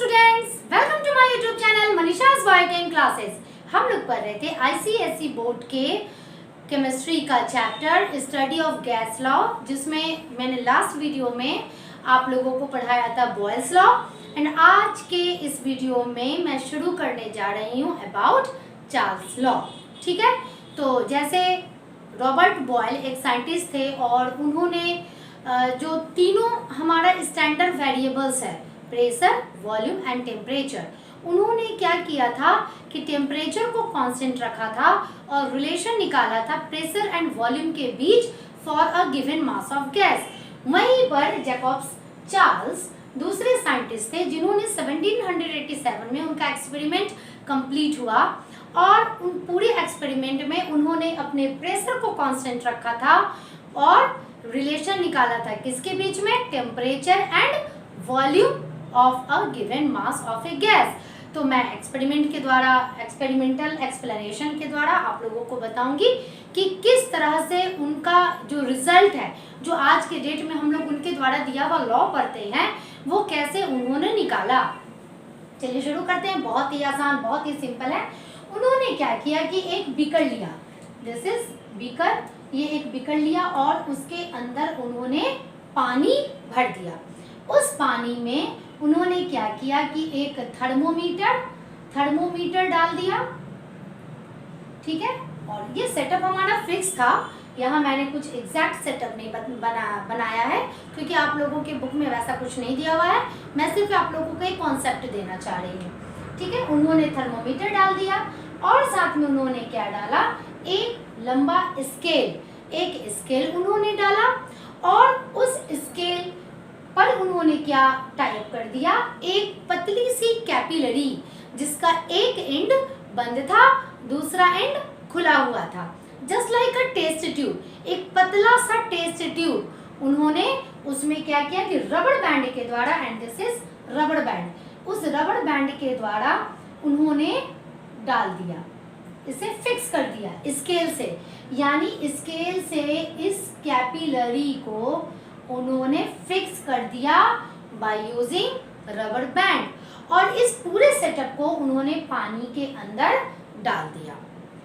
Students, welcome to my YouTube channel मनीषा's biochem classes. हम लोग पढ़ रहे थे आईसीएसई बोर्ड के केमिस्ट्री का chapter study of gas law, जिसमें मैंने लास्ट वीडियो में आप लोगों को पढ़ाया था बॉयल्स लॉ। एंड आज के इस वीडियो में मैं शुरू करने जा रही हूँ अबाउट चार्ल्स लॉ। ठीक है, तो जैसे रॉबर्ट बॉयल एक साइंटिस्ट थे और उन्होंने जो तीनों हमारा स्टैंडर्ड वेरिएबल्स है, प्रेशर, वॉल्यूम एंड टेम्परेचर, उन्होंने क्या किया था कि टेम्परेचर को कांस्टेंट रखा था और रिलेशन निकाला था प्रेशर एंड वॉल्यूम के बीच for a given mass of gas. वहीं पर जैकब्स चार्ल्स दूसरे साइंटिस्ट थे जिन्होंने 1787 में उनका एक्सपेरिमेंट कंप्लीट हुआ और उन पूरे एक्सपेरिमेंट में उन्होंने अपने प्रेशर को कांस्टेंट रखा था और रिलेशन निकाला था किसके बीच में, temperature and volume of a given mass of A gas. तो मैं एक्सपेरिमेंट के द्वारा, एक्सपेरिमेंटल एक्सप्लेनेशन के द्वारा आप लोगों को बताऊंगी कि किस तरह से उनका जो रिजल्ट है, जो आज के डेट में हम लोग उनके द्वारा दिया हुआ लॉ पढ़ते हैं, वो कैसे उन्होंने निकाला। चलिए शुरू करते हैं। बहुत ही आसान, बहुत ही सिंपल है। उन्होंने क्या किया कि एक बीकर लिया, दिस इज बीकर, ये एक बीकर लिया और उसके अंदर उन्होंने पानी भर दिया। उस पानी में उन्होंने क्या किया कि एक थर्मोमीटर डाल दिया। ठीक है, और ये सेटअप हमारा फिक्स था, यहाँ मैंने कुछ एग्जैक्ट सेटअप नहीं बनाया है क्योंकि आप लोगों के बुक में वैसा कुछ नहीं दिया हुआ है। मैं सिर्फ आप लोगों को एक कॉन्सेप्ट देना चाह रही हूँ। ठीक है, उन्होंने थर्मोमीटर डाल दिया और साथ में उन्होंने क्या डाला, एक लंबा स्केल, एक स्केल उन्होंने डाला और उस स्केल पर उन्होंने क्या टाइप कर दिया, एक पतली सी कैपिलरी जिसका एक एंड बंद था, दूसरा एंड खुला हुआ था, just like a test tube, एक पतला सा टेस्ट ट्यूब। उन्होंने उसमें क्या किया कि रबड़ बैंड के द्वारा, एंड दिस इज रबड़ बैंड, उस रबड़ बैंड के द्वारा उन्होंने डाल दिया, इसे फिक्स कर दिया स्केल से, यानी स्केल से इस कैपिलरी को उन्होंने फिक्स कर दिया बाय यूजिंग रबड़ बैंड और इस पूरे सेटअप को उन्होंने पानी के अंदर डाल दिया।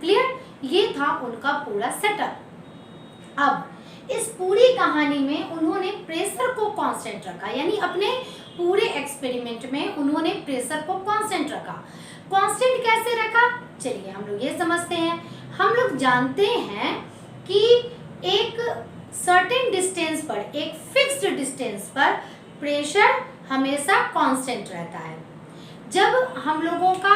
क्लियर, ये था उनका पूरा सेटअप। अब इस पूरी कहानी में उन्होंने प्रेशर को कांस्टेंट रखा, यानी अपने पूरे एक्सपेरिमेंट में उन्होंने प्रेशर को कांस्टेंट रखा। कांस्टेंट कैसे रखा, चलिए हम लोग ये समझते हैं। हम लोग जानते हैं कि एक सर्टेन डिस्टेंस पर, एक फिक्स्ड डिस्टेंस पर प्रेशर हमेशा कांस्टेंट रहता है। जब हम लोगों का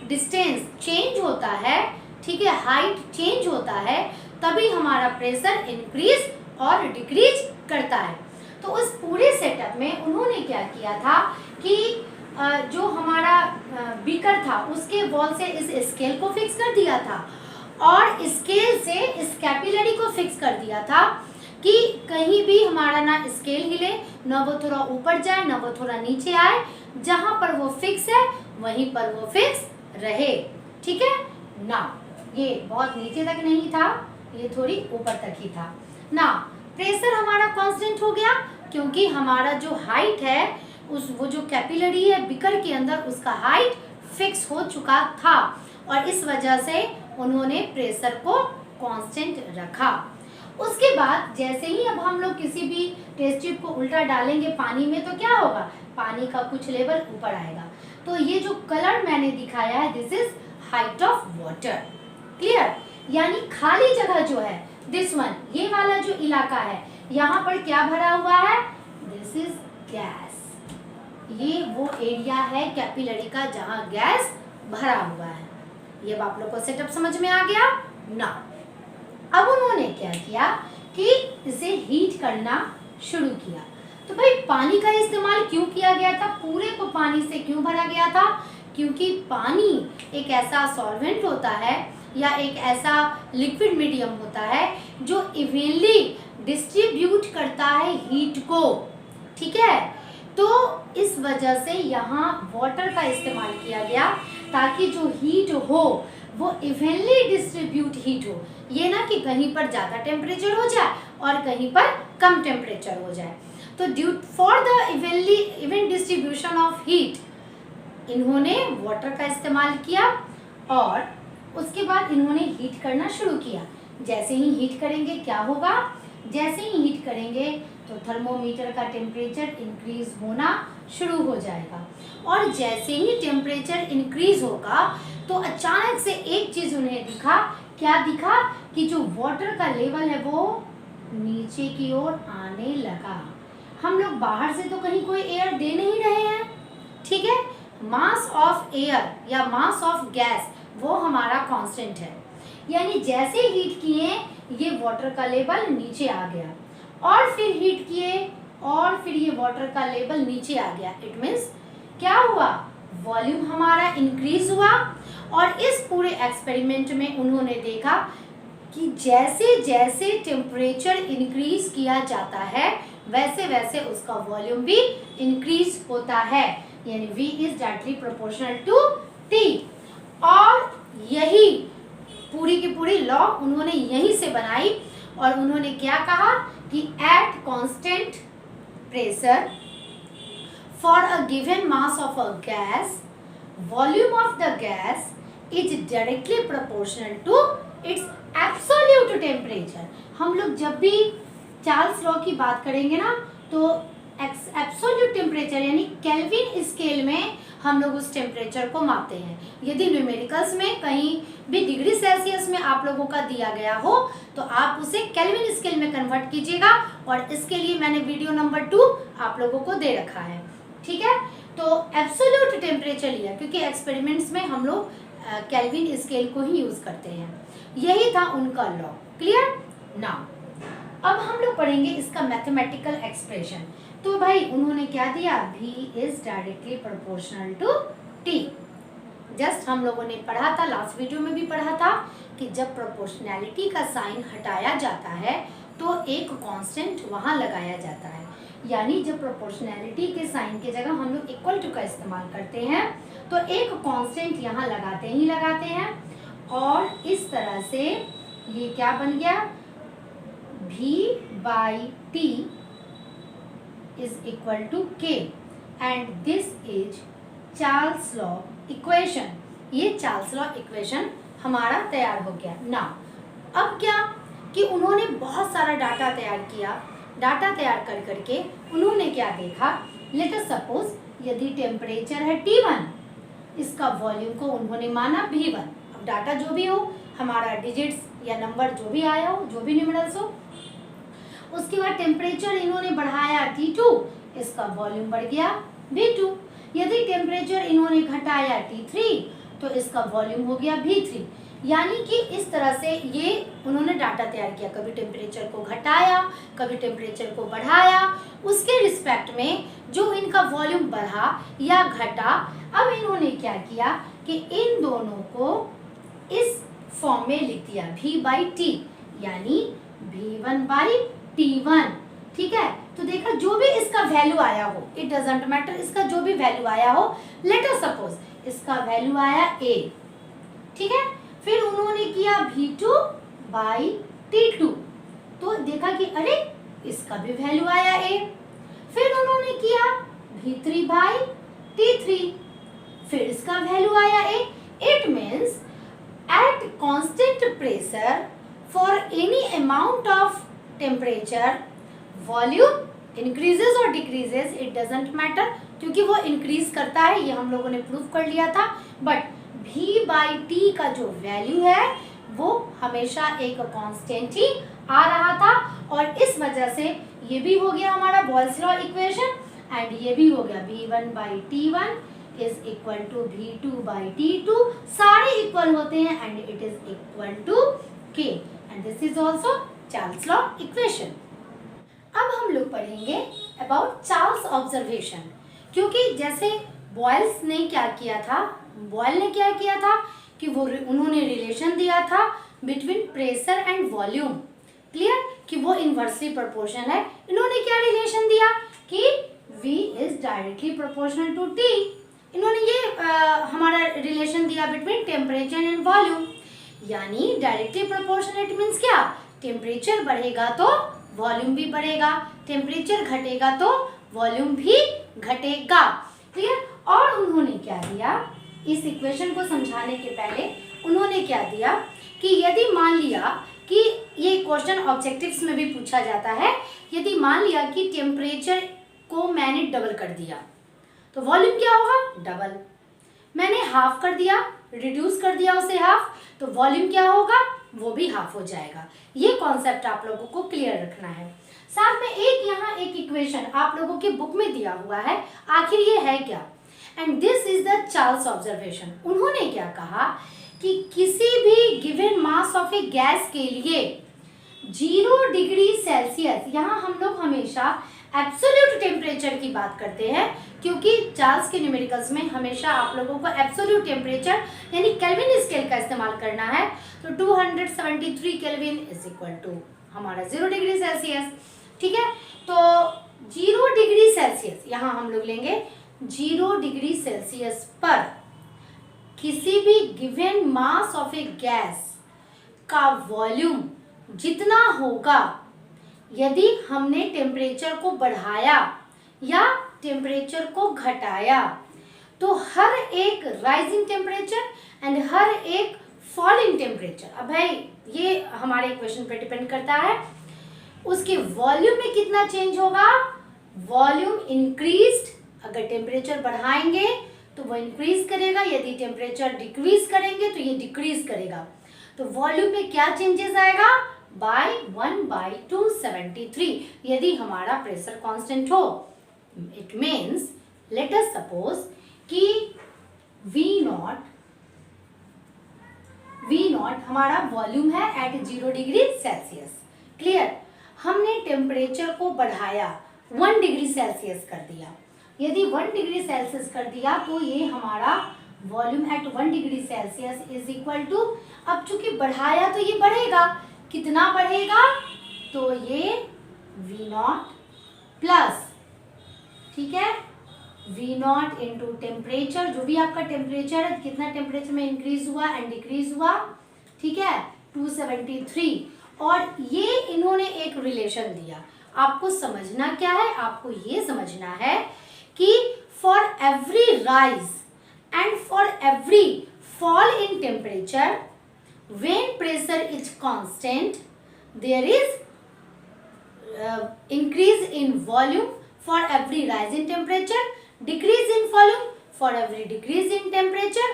डिस्टेंस चेंज होता है, ठीक है, हाइट चेंज होता है, तभी हमारा प्रेशर इंक्रीज और डिक्रीज करता है। तो उस पूरे सेटअप में उन्होंने क्या किया था कि जो हमारा बीकर था उसके वॉल से इस स्केल को फिक्स कर दिया था और स्केल से इस कैपिलरी को फिक्स कर दिया था कि कहीं भी हमारा ना स्केल हिले, ना वो थोड़ा ऊपर जाए, ना वो थोड़ा नीचे आए, जहां पर वो फिक्स है वहीं पर वो फिक्स रहे। ठीक है ना, ये बहुत नीचे तक नहीं था, ये थोड़ी ऊपर तक ही था ना। प्रेशर हमारा कांस्टेंट हो गया क्योंकि हमारा जो हाइट है, वो जो कैपिलरी है बीकर के अंदर, उसका हाइट फिक्स हो चुका था और इस वजह से उन्होंने प्रेशर को कांस्टेंट रखा। उसके बाद जैसे ही अब हम लोग किसी भी टेस्ट ट्यूब को उल्टा डालेंगे पानी में, तो क्या होगा, पानी का कुछ लेवल ऊपर आएगा। तो ये जो कलर मैंने दिखाया है, this is height of water. Clear, यानी खाली जगह जो है, दिस वन, ये वाला जो इलाका है, यहाँ पर क्या भरा हुआ है, दिस इज गैस। ये वो एरिया है कैपिलरी का जहाँ गैस भरा हुआ है। ये आप लोग को सेटअप समझ में आ गया ना। अब उन्होंने क्या किया कि इसे हीट करना शुरू किया। तो भाई पानी का इस्तेमाल क्यों किया गया था, पूरे को पानी से क्यों भरा गया था, क्योंकि पानी एक ऐसा सॉल्वेंट होता है या एक ऐसा लिक्विड मीडियम होता है जो इवनली डिस्ट्रीब्यूट करता है हीट को। ठीक है, तो इस वजह से यहाँ वाटर का इस्तेमाल किया गया ताकि जो हीट हो वो इवनली डिस्ट्रीब्यूट हीट हो, ये ना कि कहीं पर ज़्यादा टेम्परेचर हो जाए और कहीं पर कम टेम्परेचर हो जाए। तो due for the even distribution of heat, इन्होंने वाटर का इस्तेमाल किया और उसके बाद इन्होंने हीट करना शुरू किया। जैसे ही हीट करेंगे क्या होगा, जैसे ही हीट करेंगे तो थर्मोमीटर का टेम्परेचर इंक्रीज होना शुरू हो जाएगा। और जैसे ही टेम्परेचर इंक्रीज होगा तो अचानक से एक चीज उन्हें दिखा, क्या दिखा, कि जो वाटर का लेवल है वो नीचे की ओर आने लगा। हम लोग बाहर से तो कहीं कोई एयर दे नहीं रहे हैं, ठीक है, मास ऑफ एयर या मास ऑफ गैस वो हमारा कांस्टेंट है, यानी जैसे हीट किए ये वाटर का लेवल नीचे आ गया और फिर हीट किए और फिर ये वाटर का लेवल नीचे आ गया। इट मीन्स क्या हुआ, वॉल्यूम हमारा इंक्रीज हुआ। और इस पूरे एक्सपेरिमेंट में उन्होंने देखा कि जैसे जैसे टेम्परेचर इंक्रीज किया जाता है वैसे वैसे उसका वॉल्यूम भी इंक्रीज होता है, यानी V is directly proportional to T। और यही पूरी की पूरी लॉ उन्होंने यहीं से बनाई और उन्होंने क्या कहा कि at constant pressure for a given mass of a gas volume of the gas is directly proportional to its absolute temperature. हम लोग जब भी चार्ल्स लॉ की बात करेंगे ना तो एब्सोल्यूट टेम्परेचर यानी केल्विन स्केल में हम लोग उस टेम्परेचर को मापते हैं। यदि न्यूमेरिकल्स में कहीं भी डिग्री सेल्सियस में आप लोगों का दिया गया हो तो आप उसे केल्विन स्केल में कन्वर्ट कीजिएगा और इसके लिए मैंने वीडियो नंबर 2 आप लोगों को दे रखा है, ठीक है। तो एब्सोल्यूट टेम्परेचर लिया क्योंकि एक्सपेरिमेंट्स में हम लोग केल्विन स्केल को ही यूज करते हैं। यही था उनका लॉ। क्लियर? नाउ अब हम लोग पढ़ेंगे इसका मैथमेटिकल एक्सप्रेशन। तो भाई उन्होंने क्या दिया, V is directly proportional to T। Just हम लोगों ने पढ़ा था, लास्ट वीडियो में भी पढ़ा था कि जब प्रोपोर्शनैलिटी का साइन हटाया जाता है तो एक कांस्टेंट वहां लगाया जाता है, यानी जब प्रोपोर्शनैलिटी के साइन के जगह हम लोग इक्वल टू का इस्तेमाल करते हैं तो एक कांस्टेंट यहाँ लगाते ही लगाते हैं। और इस तरह से ये क्या बन गया, V/T is equal to K and this is Charles law equation. ये चार्ल्स लॉ इक्वेशन हमारा तैयार हो गया। नाउ अब क्या कि उन्होंने बहुत सारा डाटा तैयार किया। डाटा तैयार कर करके उन्होंने क्या देखा, लेट अस सपोज यदि टेम्परेचर है T1, इसका वॉल्यूम को उन्होंने माना V1। अब डाटा जो भी हो, हमारा डिजिट्स या नंबर जो भी आया हो, जो भी न्यूमेरल्स हो, उसके बाद टेम्परेचर इन्होंने बढ़ाया T2, इसका वॉल्यूम बढ़ गया V2। यदि टेम्परेचर इन्होंने घटाया T3 तो इसका वॉल्यूम हो गया V3। यानी कि इस तरह से ये उन्होंने डाटा तैयार किया, कभी टेम्परेचर को घटाया, कभी टेम्परेचर को बढ़ाया, उसके रिस्पेक्ट में जो इनका वॉल्यूम बढ़ा या घटा। अब इन्होंने क्या किया कि इन दोनों को इस फॉर्म में लिख दिया V/T, यानी V1/T1, ठीक है। तो देखा जो भी इसका वैल्यू आया हो, इट डजंट मैटर, इसका जो भी वैल्यू आया हो, लेट अस सपोज इसका वैल्यू आया A, ठीक है। फिर उन्होंने किया V2/T2, तो देखा कि अरे इसका भी वैल्यू आया A। फिर उन्होंने किया V3/T3, फिर इसका वैल्यू आया A। It means at constant pressure for any amount of temperature volume increases or decreases, it doesn't matter, क्योंकि वो increase करता है, ये हम लोगों ने प्रूव कर लिया था। बट V/T का जो वैल्यू है वो हमेशा एक कांस्टेंट ही आ रहा था और इस वजह से ये भी हो गया हमारा बॉयल्स लॉ इक्वेशन एंड ये भी हो गया V1/T1 is equal to V2/T2, सारे इक्वल होते हैं and it is equal to K and this is also Charles law equation. अब हम लोग पढ़ेंगे अबाउट चार्ल्स ऑब्जर्वेशन, क्योंकि जैसे बॉयल्स ने क्या किया था, बॉयल ने क्या किया था कि वो उन्होंने रिलेशन दिया था between pressure and volume. Clear कि वो इनवर्सली प्रोपोर्शनल है। इन्होंने क्या रिलेशन दिया कि V is directly proportional to T। इन्होंने ये हमारा रिलेशन दिया बिटवीन टेम्परेचर एंड वॉल्यूम, यानी डायरेक्टली प्रोपोर्शनल मीन्स क्या, टेम्परेचर बढ़ेगा तो वॉल्यूम भी बढ़ेगा, टेम्परेचर घटेगा तो वॉल्यूम भी घटेगा। क्लियर? और उन्होंने क्या दिया, इस इक्वेशन को समझाने के पहले उन्होंने क्या दिया कि यदि मान लिया कि ये क्वेश्चन ऑब्जेक्टिव्स में भी पूछा जाता है, यदि मान लिया कि टेम्परेचर को मैंने डबल कर दिया तो वॉल्यूम क्या होगा, डबल। मैंने हाफ कर दिया, रिड्यूस कर दिया उसे हाफ, तो वॉल्यूम क्या होगा, वो भी हाफ हो जाएगा। ये कॉन्सेप्ट आप लोगों को क्लियर रखना है। साथ में एक यहाँ एक इक्वेशन आप लोगों की बुक में दिया हुआ है, आखिर ये है क्या, and this is the Charles observation. उन्होंने क्या कहा कि किसी भी given mass of A gas के लिए 0 डिग्री सेल्सियस, यहाँ हम लोग हमेशा एब्सोल्यूट टेम्परेचर की बात करते हैं क्योंकि चार्ल्स के न्यूमेरिकल्स में हमेशा आप लोगों को एब्सोल्यूट टेम्परेचर यानी केल्विन स्केल का इस्तेमाल करना है। तो 273 केल्विन इज इक्वल टू हमारा 0 डिग्री सेल्सियस। ठीक है, तो 0 डिग्री सेल्सियस यहाँ हम लोग लेंगे 0 डिग्री सेल्सियस पर किसी भी given mass of A gas का वॉल्यूम जितना होगा, यदि हमने टेम्परेचर को बढ़ाया या टेम्परेचर को घटाया तो हर एक राइजिंग टेम्परेचर एंड हर एक फॉलिंग टेम्परेचर, अब भाई ये हमारे इक्वेशन पे डिपेंड करता है, उसके वॉल्यूम में कितना चेंज होगा, वॉल्यूम इंक्रीज्ड, अगर टेम्परेचर बढ़ाएंगे तो वो इंक्रीज करेगा, यदि टेम्परेचर डिक्रीज करेंगे तो ये डिक्रीज करेगा। तो वॉल्यूम में क्या चेंजेस आएगा, बाय 1/273 यदि हमारा प्रेशर कांस्टेंट हो। It means let us suppose कि V नॉट हमारा वॉल्यूम है एट 0 डिग्री सेल्सियस। क्लियर, हमने टेम्परेचर को बढ़ाया 1 डिग्री सेल्सियस कर दिया, यदि 1 डिग्री सेल्सियस कर दिया तो ये हमारा volume at 1 degree Celsius is equal to, अब चूंकि बढ़ाया तो ये बढ़ेगा, कितना बढ़ेगा, तो ये V नॉट प्लस, ठीक है, V नॉट इंटू टेम्परेचर, जो भी आपका टेम्परेचर है, कितना टेम्परेचर में इंक्रीज हुआ एंड डिक्रीज हुआ, ठीक है, 273। और ये इन्होंने एक रिलेशन दिया, आपको समझना क्या है, आपको ये समझना है कि for every rise and for every fall in temperature when pressure is constant there is increase in volume for every rise in temperature, decrease in volume for every decrease in temperature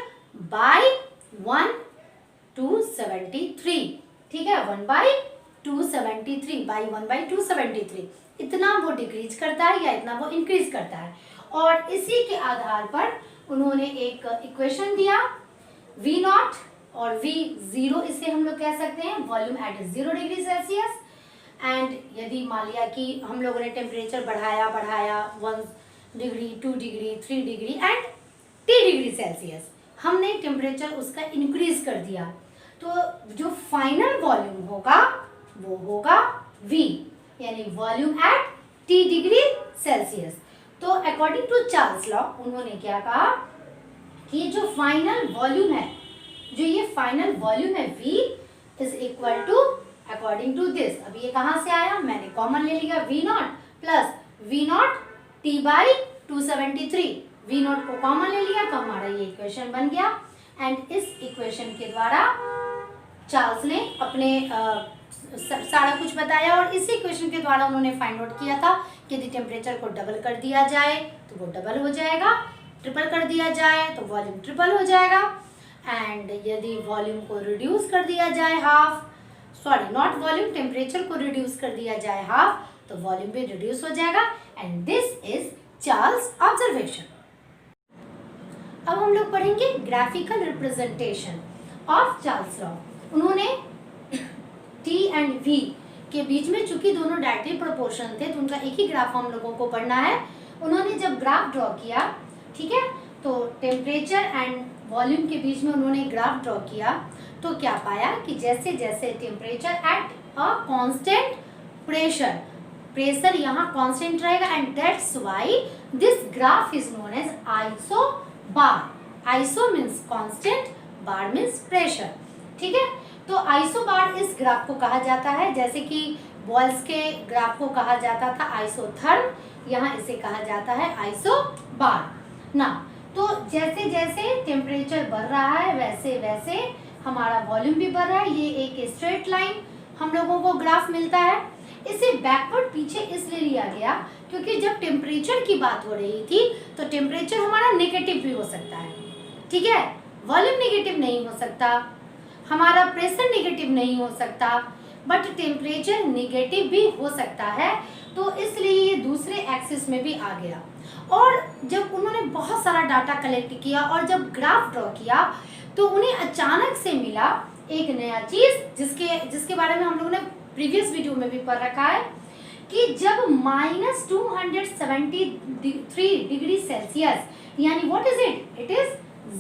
by 1/273। ठीक है, 1/273 by 1/273 इतना वो decrease करता है या इतना वो increase करता है। और इसी के आधार पर उन्होंने एक इक्वेशन दिया, V नॉट और V0 इसे हम लोग कह सकते हैं volume at 0 degree Celsius, and यदि मान लिया कि हम लोगों ने टेम्परेचर बढ़ाया 1 degree 2 degree 3 degree and 3 degree Celsius, हमने टेम्परेचर उसका इंक्रीज कर दिया, तो जो फाइनल वॉल्यूम होगा वो होगा V यानी volume at T degree Celsius. तो अकॉर्डिंग टू चार्ल्स लॉ उन्होंने क्या कहा कि ये जो फाइनल वॉल्यूम है, जो ये फाइनल वॉल्यूम है V is equal to according to this, अब ये कहाँ से आया, मैंने कॉमन ले लिया V not plus V not T by 273, V not को कॉमन ले लिया तो हमारा ये इक्वेशन बन गया। एंड इस इक्वेशन के द्वारा चार्ल्स ने अपने सारा कुछ बताया और इसी इक्वेशन के द्वारा उन्होंने फाइंड आउट किया था कि यदि टेम्परेचर को डबल कर दिया जाए तो वो डबल हो जाएगा, ट्रिपल कर दिया जाए तो वॉल्यूम ट्रिपल हो जाएगा, एंड यदि वॉल्यूम को रिड्यूस कर दिया जाए half, sorry not volume, temperature को रिड्यूस कर दिया जाए हाफ तो वॉल्यूम भी रिड्यूस हो जाएगा। And this is Charles observation. अब हम लोग पढ़ेंगे graphical representation of Charles law. उन्होंने T एंड V के बीच में चूंकि दोनों डायरेक्टली प्रोपोर्शन थे तो उनका एक ही ग्राफ हम लोगों को पढ़ना है। उन्होंने जब ग्राफ ड्रॉ किया, ठीक है, तो टेम्परेचर एंड वॉल्यूम के बीच में उन्होंने ग्राफ ड्रॉ किया तो क्या पाया कि जैसे जैसे temperature at a constant pressure, pressure यहाँ कांस्टेंट रहेगा and that's why this graph is known as isobar. Iso means constant, bar means pressure, ठीक है। तो आइसो बार इस ग्राफ को कहा जाता है, जैसे कि बॉयल्स के ग्राफ को कहा जाता था आइसोथर्म, यहाँ इसे कहा जाता है आइसो बार। ना तो जैसे जैसे टेम्परेचर बढ़ रहा है वैसे वैसे हमारा वॉल्यूम भी बढ़ रहा है। ये एक स्ट्रेट लाइन हम लोगों को ग्राफ मिलता है। इसे बैकवर्ड पीछे इसलिए लिया गया क्योंकि जब टेम्परेचर की बात हो रही थी तो टेम्परेचर हमारा नेगेटिव भी हो सकता है, ठीक है, वॉल्यूम नेगेटिव नहीं हो सकता, हमारा प्रेशर नेगेटिव नहीं हो सकता, बट टेम्परेचर नेगेटिव भी हो सकता है। तो इसलिए ये दूसरे एक्सिस में भी आ गया। और जब उन्होंने बहुत सारा डाटा कलेक्ट किया और जब ग्राफ ड्रॉ किया तो उन्हें अचानक से मिला एक नया चीज जिसके बारे में हम लोगों ने प्रीवियस वीडियो में भी पढ़ रखा है कि जब -273 डिग्री सेल्सियस, यानी what is it is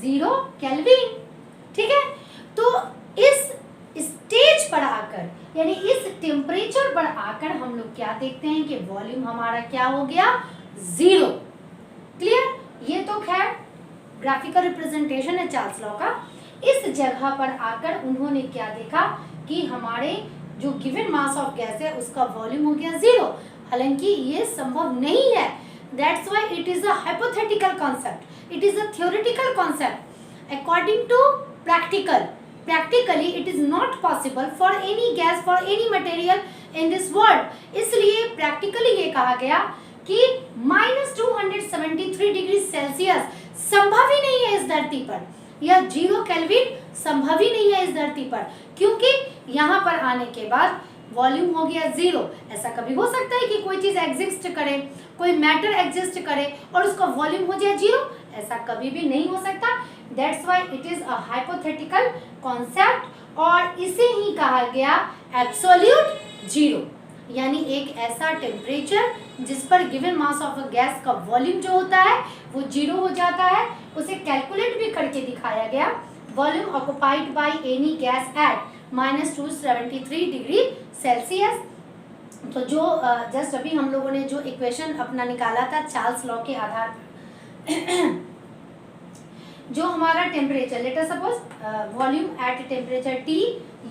0 kelvin, ठीक है। तो इस स्टेज पर आकर यानी इस टेम्परेचर पर आकर हम लोग क्या देखते हैं कि वॉल्यूम हमारा क्या हो गया, 0। क्लियर? ये तो खैर ग्राफिकल रिप्रेजेंटेशन है चार्ल्स लॉ का। इस जगह पर आकर उन्होंने क्या देखा कि हमारे जो गिवन मास ऑफ गैस है उसका वॉल्यूम हो गया 0। हालांकि ये संभव नहीं है, that's why it is a hypothetical concept, it is a theoretical concept. According to practically it is not possible for any gas, for any material in this world। इसलिए प्रैक्टिकली ये कहा गया कि -273 डिग्री सेल्सियस संभव ही नहीं है इस धरती पर, या 0 केल्विन संभव ही नहीं है इस धरती पर, क्योंकि यहाँ पर आने के बाद वॉल्यूम हो गया 0। ऐसा कभी हो सकता है कि कोई चीज एग्जिस्ट करे, कोई मैटर एग्जिस्ट करे और उसका वॉल्यूम हो जाए 0? ऐसा कभी भी नहीं हो सकता। That's why it is a hypothetical concept और इसे ही कहा गया एब्सोल्यूट 0, यानी एक ऐसा टेम्परेचर जिस पर given mass of a gas का वॉल्यूम जो होता है वो 0 हो जाता है। उसे कैलकुलेट भी करके दिखाया गया, volume occupied by any gas at -273 degree Celsius. तो जो जस्ट अभी हम लोगों ने जो इक्वेशन अपना निकाला था चार्ल्स लॉ के आधार पर जो हमारा temperature, let us suppose volume at temperature T,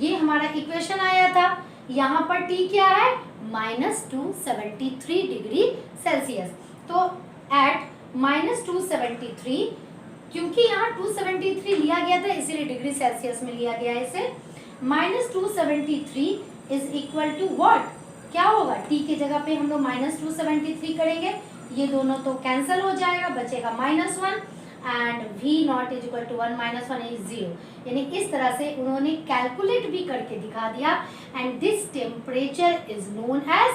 ये हमारा इक्वेशन आया था। यहाँ पर T क्या है, -273 डिग्री सेल्सियस। तो एट -273, क्योंकि यहाँ 273 लिया गया था इसीलिए डिग्री सेल्सियस में लिया गया है इसे। -273 इज इक्वल टू व्हाट, क्या होगा, T की जगह पे हम लोग -273 करेंगे, ये दोनों तो कैंसिल हो जाएगा, बचेगा -1 and V0 is equal to 1 - 1 is 0। यानी इस तरह से उन्होंने कैलकुलेट भी करके दिखा दिया and this temperature is known as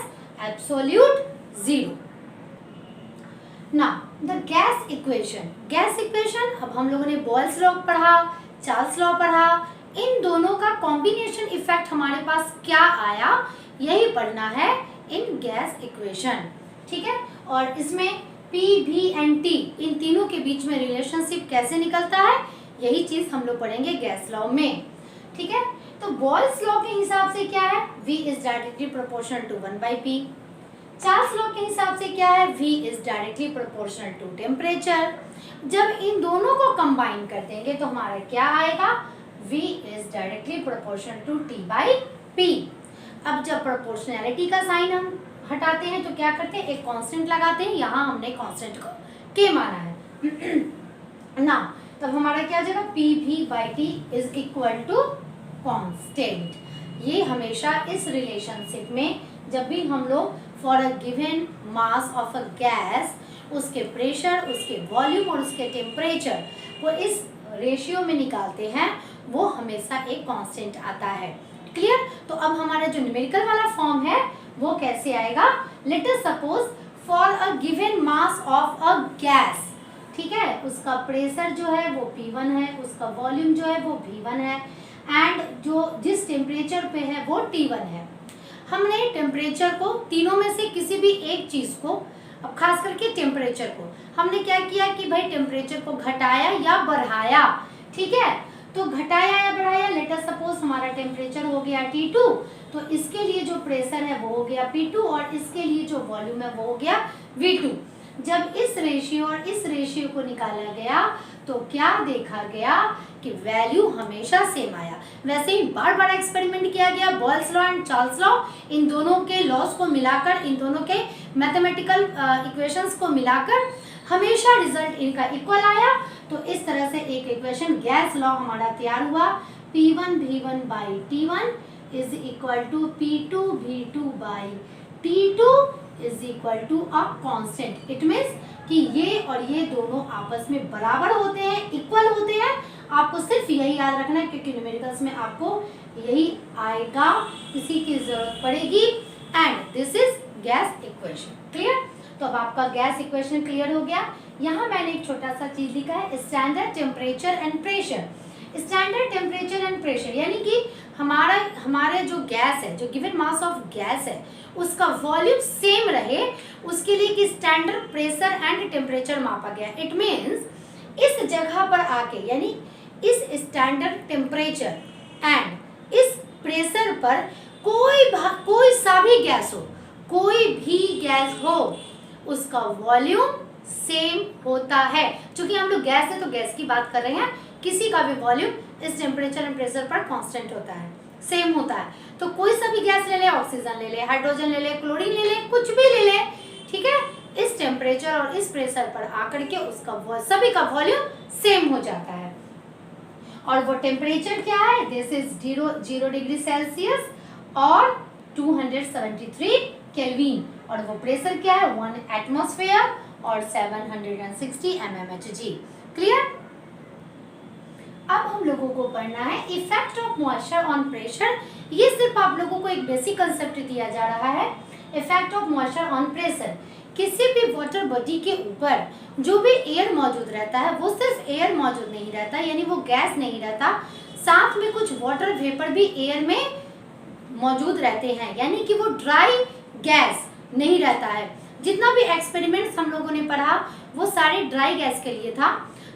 absolute 0। Now the gas equation, अब हम लोगों ने बॉयल्स लॉ पढ़ा, चार्ल्स लॉ पढ़ा, इन दोनों का कॉम्बिनेशन इफेक्ट हमारे पास क्या आया यही पढ़ना है इन गैस इक्वेशन, ठीक है। और इसमें P, V एंड T इन तीनों के बीच में रिलेशनशिप कैसे निकलता है यही चीज हम लोग पढ़ेंगे गैस लॉ में, ठीक है। तो बॉयल्स लॉ के हिसाब से क्या है, V is directly proportional to 1/P। Charles law के हिसाब से क्या है, V is directly proportional to temperature. जब इन दोनों को कंबाइन कर देंगे तो हमारा क्या आएगा, V is directly proportional to T/P। अब जब प्रोपोर्शनैलिटी का साइन हम हटाते हैं तो क्या करते हैं, एक कांस्टेंट लगाते हैं, यहाँ हमने कांस्टेंट को K माना है ना, तब हमारा क्या हो जाएगा, PV/T is equal to constant. ये हमेशा इस रिलेशनशिप में जब भी हम लोग for a given mass of a gas उसके प्रेशर, उसके वॉल्यूम और उसके टेम्परेचर को इस रेशियो में निकालते हैं वो हमेशा एक कांस्टेंट आता है। क्लियर? तो अब हमारा जो न्यूमेरिकल वाला फॉर्म है वो कैसे आएगा, let us suppose for a given mass of a gas, ठीक है, उसका प्रेशर जो है वो P1 है, उसका वॉल्यूम जो है वो V1 है एंड जो जिस टेम्परेचर पे है वो T1 है। हमने टेम्परेचर को तीनों में से किसी भी एक चीज को, अब खास करके टेम्परेचर को हमने क्या किया कि भाई टेम्परेचर को घटाया या बढ़ाया, ठीक है। तो घटाया या बढ़ाया, लेट अस सपोज हमारा टेम्परेचर हो गया T2, तो इसके लिए जो प्रेशर है वो हो गया P2 और इसके लिए जो वॉल्यूम है वो हो गया V2। जब इस रेशियो और इस रेशियो को निकाला गया तो क्या देखा गया कि वैल्यू हमेशा सेम आया। वैसे ही बार बार एक्सपेरिमेंट किया गया, Boyle's law and Charles law, इन दोनों के लॉस को मिलाकर, इन दोनों के मैथमेटिकल इक्वेशंस को मिलाकर हमेशा रिजल्ट इनका इक्वल आया। तो इस तरह से एक इक्वेशन गैस लॉ हमारा तैयार हुआ। P1V1 by T1 is equal to P2V2 by T2 is equal to a constant. It means कि ये और ये दोनों आपस में बराबर होते हैं, इक्वल होते हैं। आपको सिर्फ यही याद रखना है, क्योंकि न्यूमेरिकल्स में आपको यही आएगा, इसी की जरूरत पड़ेगी। And this is gas equation. Clear? तो अब आपका गैस इक्वेशन क्लियर हो गया। यहाँ मैंने एक छोटा सा चीज लिखा है, standard temperature and pressure. Standard temperature and pressure यानी कि हमारे जो गैस है, जो गिवन मास ऑफ गैस है, उसका वॉल्यूम सेम रहे, उसके लिए कि स्टैंडर्ड प्रेशर एंड टेम्परेचर मापा गया। इट मीन्स इस जगह पर आके, यानी इस स्टैंडर्ड टेम्परेचर एंड इस प्रेशर पर कोई सा भी गैस हो, कोई भी गैस हो, उसका वॉल्यूम सेम होता है। क्योंकि हम लोग गैस है तो गैस की बात कर रहे हैं, किसी का भी वॉल्यूम इस टेम्परेचर एंड प्रेशर पर कांस्टेंट होता है, सेम होता है। तो कोई सा भी गैस ले ले, ऑक्सीजन ले ले, हाइड्रोजन ले ले, क्लोरीन ले ले, कुछ भी ले ले, ठीक है, इस टेम्परेचर और इस प्रेशर पर आकर के उसका सभी का वॉल्यूम सेम हो जाता है। और वो टेम्परेचर क्या है? दिस इज 0 डिग्री सेल्सियस और 273 केल्विन। और वो प्रेशर क्या है? 1 एटमॉस्फेयर और 760 mmHg। क्लियर? अब हम लोगों को पढ़ना है effect of moisture on pressure. ये सिर्फ आप लोगों को एक बेसिक कंसेप्ट दिया जा रहा है। Effect of moisture on pressure, किसी भी वाटर बॉडी के ऊपर जो भी एयर मौजूद रहता है, वो सिर्फ एयर मौजूद नहीं रहता, यानी वो गैस नहीं रहता, साथ में कुछ वाटर वेपर भी एयर में मौजूद रहते हैं, यानी कि वो ड्राई गैस नहीं रहता है। जितना भी एक्सपेरिमेंट्स हम लोगों ने पढ़ा वो सारे ड्राई गैस के लिए था।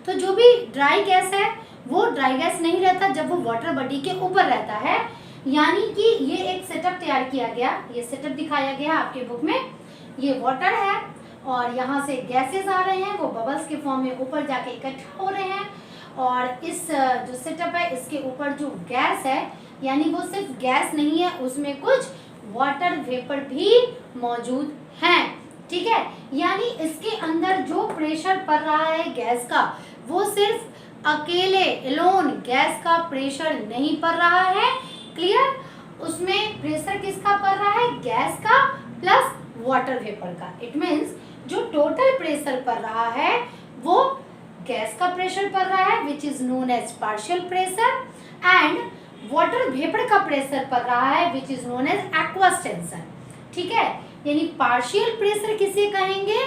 तो जो भी ड्राई गैस है वो ड्राई गैस नहीं रहता जब वो वाटर बॉडी के ऊपर रहता है। यानी कि ये एक सेटअप तैयार किया गया, ये सेटअप दिखाया गया आपके बुक में। ये वाटर है और यहाँ से गैसेस आ रहे हैं, वो बबल्स के फॉर्म में ऊपर जाके इकट्ठा हो रहे हैं। और इस जो सेटअप है इसके ऊपर जो गैस है, यानी वो सिर्फ गैस नहीं है, उसमें कुछ वाटर वेपर भी मौजूद हैं, ठीक है। यानी इसके अंदर जो प्रेशर पड़ रहा है गैस का, वो सिर्फ अकेले एलोन गैस का प्रेशर नहीं पड़ रहा है। क्लियर? उसमें प्रेशर किसका पड़ रहा है? गैस का प्लस वाटर वेपर का। इट मीन्स जो टोटल प्रेशर पड़ रहा है वो गैस का प्रेशर पड़ रहा है, which is known as partial pressure, and water vapour का प्रेशर पड़ रहा है, which is known as aqueous tension. ठीक है, यानी पार्शियल प्रेशर किसे कहेंगे?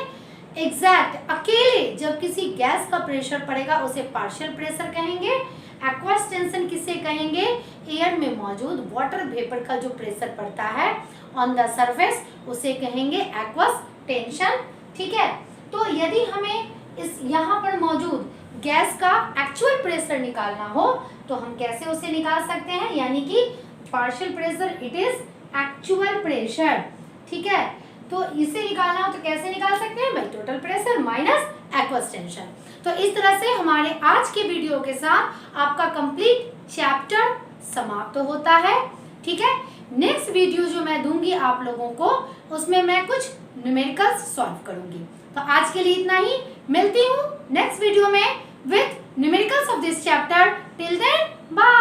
एग्जैक्ट अकेले जब किसी गैस का प्रेशर पड़ेगा उसे पार्शियल प्रेशर कहेंगे। एक्वस टेंशन किसे कहेंगे? एयर में मौजूद वाटर वेपर का जो प्रेशर पड़ता है ऑन द सरफेस उसे कहेंगे एक्वस टेंशन। ठीक है, तो यदि हमें इस यहाँ पर मौजूद गैस का एक्चुअल प्रेशर निकालना हो तो हम कैसे उसे निकाल सकते हैं? यानी कि partial pressure it is actual pressure. ठीक है, तो इसे निकालना हो तो कैसे निकाल सकते हैं? By total pressure minus aqueous tension. तो इस तरह से हमारे आज के वीडियो के साथ आपका कंप्लीट चैप्टर समाप्त होता है। ठीक है, नेक्स्ट वीडियो जो मैं दूंगी आप लोगों को उसमें मैं कुछ न्यूमेरिकल्स सॉल्व करूंगी। तो आज के लिए इतना ही, मिलती हूँ नेक्स्ट वीडियो में with numericals of this chapter. Till then bye.